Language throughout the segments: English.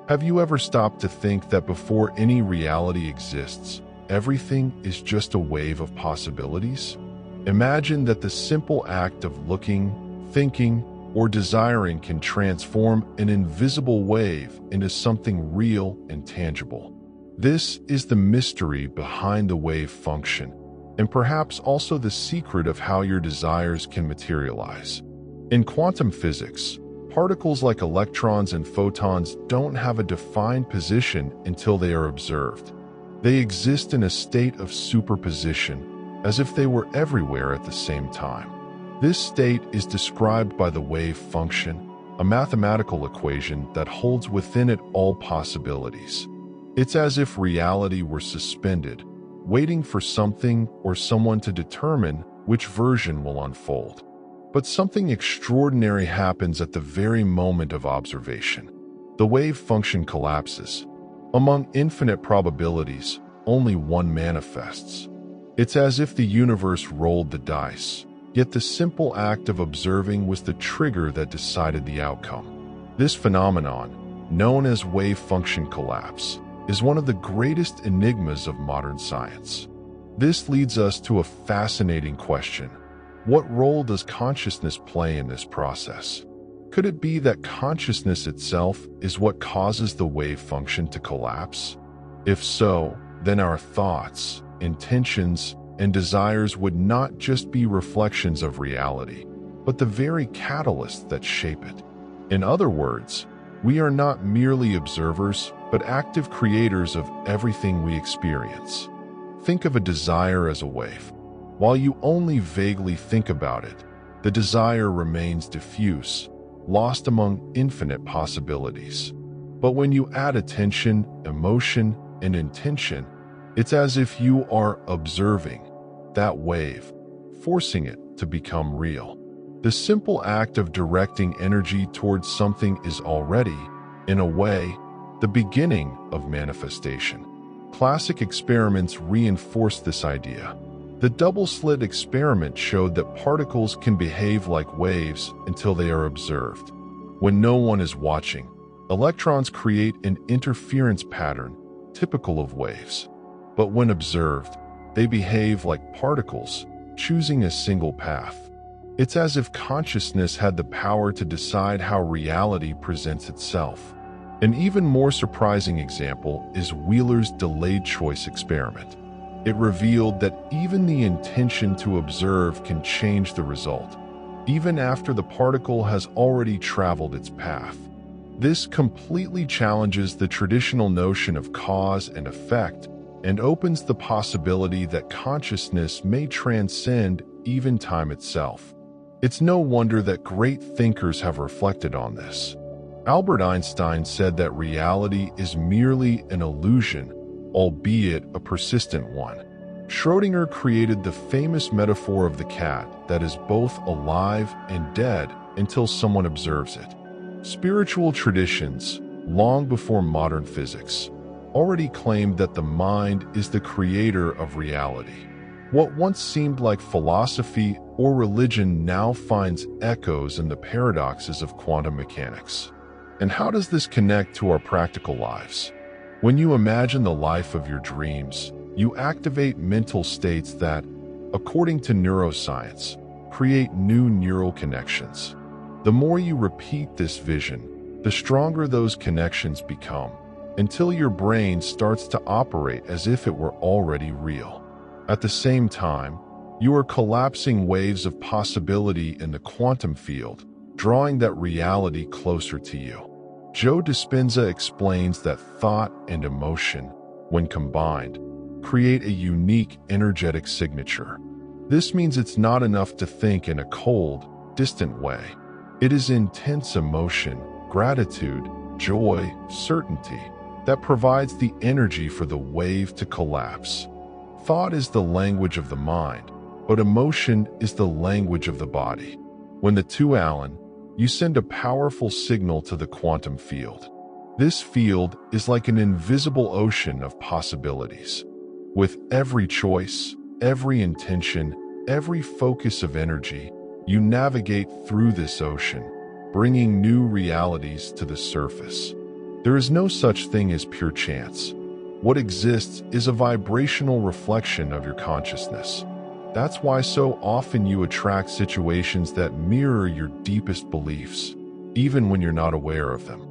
Have you ever stopped to think that before any reality exists, everything is just a wave of possibilities? Imagine that the simple act of looking, thinking, or desiring can transform an invisible wave into something real and tangible. This is the mystery behind the wave function, and perhaps also the secret of how your desires can materialize. In quantum physics, particles like electrons and photons don't have a defined position until they are observed. They exist in a state of superposition, as if they were everywhere at the same time. This state is described by the wave function, a mathematical equation that holds within it all possibilities. It's as if reality were suspended, waiting for something or someone to determine which version will unfold. But something extraordinary happens at the very moment of observation. The wave function collapses. Among infinite probabilities, only one manifests. It's as if the universe rolled the dice, yet the simple act of observing was the trigger that decided the outcome. This phenomenon, known as wave function collapse, is one of the greatest enigmas of modern science. This leads us to a fascinating question. What role does consciousness play in this process? Could it be that consciousness itself is what causes the wave function to collapse? If so, then our thoughts, intentions, and desires would not just be reflections of reality, but the very catalysts that shape it. In other words, we are not merely observers, but active creators of everything we experience. Think of a desire as a wave. While you only vaguely think about it, the desire remains diffuse, lost among infinite possibilities. But when you add attention, emotion, and intention, it's as if you are observing that wave, forcing it to become real. The simple act of directing energy towards something is already, in a way, the beginning of manifestation. Classic experiments reinforce this idea. The double-slit experiment showed that particles can behave like waves until they are observed. When no one is watching, electrons create an interference pattern typical of waves. But when observed, they behave like particles, choosing a single path. It's as if consciousness had the power to decide how reality presents itself. An even more surprising example is Wheeler's delayed choice experiment. It revealed that even the intention to observe can change the result, even after the particle has already traveled its path. This completely challenges the traditional notion of cause and effect and opens the possibility that consciousness may transcend even time itself. It's no wonder that great thinkers have reflected on this. Albert Einstein said that reality is merely an illusion, albeit a persistent one. Schrödinger created the famous metaphor of the cat that is both alive and dead until someone observes it. Spiritual traditions, long before modern physics, already claimed that the mind is the creator of reality. What once seemed like philosophy or religion now finds echoes in the paradoxes of quantum mechanics. And how does this connect to our practical lives? When you imagine the life of your dreams, you activate mental states that, according to neuroscience, create new neural connections. The more you repeat this vision, the stronger those connections become, until your brain starts to operate as if it were already real. At the same time, you are collapsing waves of possibility in the quantum field, drawing that reality closer to you. Joe Dispenza explains that thought and emotion, when combined, create a unique energetic signature. This means it's not enough to think in a cold, distant way. It is intense emotion, gratitude, joy, certainty, that provides the energy for the wave to collapse. Thought is the language of the mind, but emotion is the language of the body. When the two align, you send a powerful signal to the quantum field. This field is like an invisible ocean of possibilities. With every choice, every intention, every focus of energy, you navigate through this ocean, bringing new realities to the surface. There is no such thing as pure chance. What exists is a vibrational reflection of your consciousness. That's why so often you attract situations that mirror your deepest beliefs, even when you're not aware of them.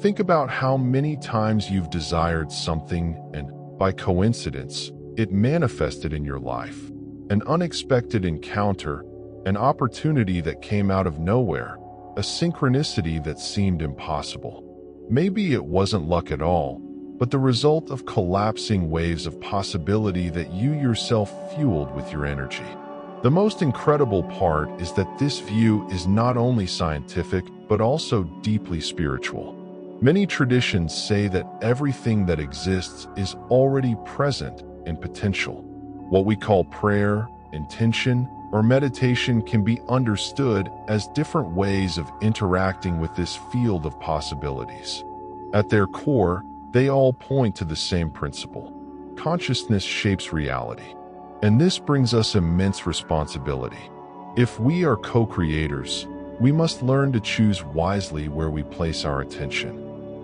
Think about how many times you've desired something and, by coincidence, it manifested in your life. An unexpected encounter, an opportunity that came out of nowhere, a synchronicity that seemed impossible. Maybe it wasn't luck at all, but the result of collapsing waves of possibility that you yourself fueled with your energy. The most incredible part is that this view is not only scientific, but also deeply spiritual. Many traditions say that everything that exists is already present in potential. What we call prayer, intention, or meditation can be understood as different ways of interacting with this field of possibilities. At their core, they all point to the same principle. Consciousness shapes reality. And this brings us immense responsibility. If we are co-creators, we must learn to choose wisely where we place our attention.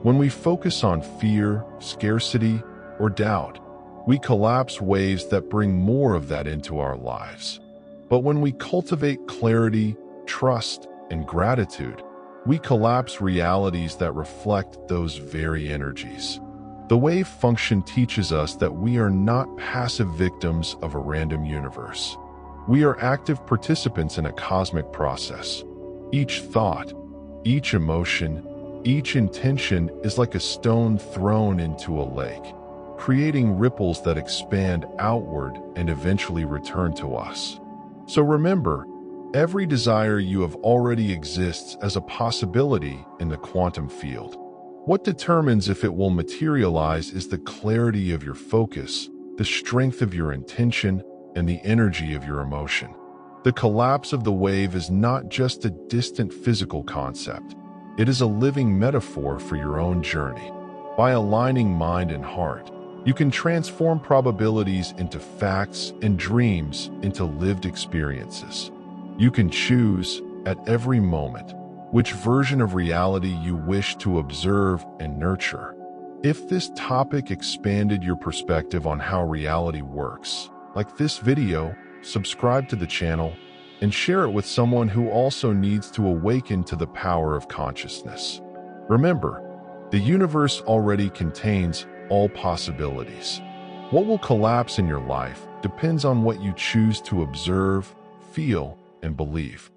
When we focus on fear, scarcity, or doubt, we collapse waves that bring more of that into our lives. But when we cultivate clarity, trust, and gratitude, we collapse realities that reflect those very energies. The wave function teaches us that we are not passive victims of a random universe. We are active participants in a cosmic process. Each thought, each emotion, each intention is like a stone thrown into a lake, creating ripples that expand outward and eventually return to us. So remember, every desire you have already exists as a possibility in the quantum field. What determines if it will materialize is the clarity of your focus, the strength of your intention, and the energy of your emotion. The collapse of the wave is not just a distant physical concept. It is a living metaphor for your own journey. By aligning mind and heart, you can transform probabilities into facts and dreams into lived experiences. You can choose, at every moment, which version of reality you wish to observe and nurture. If this topic expanded your perspective on how reality works, like this video, subscribe to the channel, and share it with someone who also needs to awaken to the power of consciousness. Remember, the universe already contains all possibilities. What will collapse in your life depends on what you choose to observe, feel, and believe.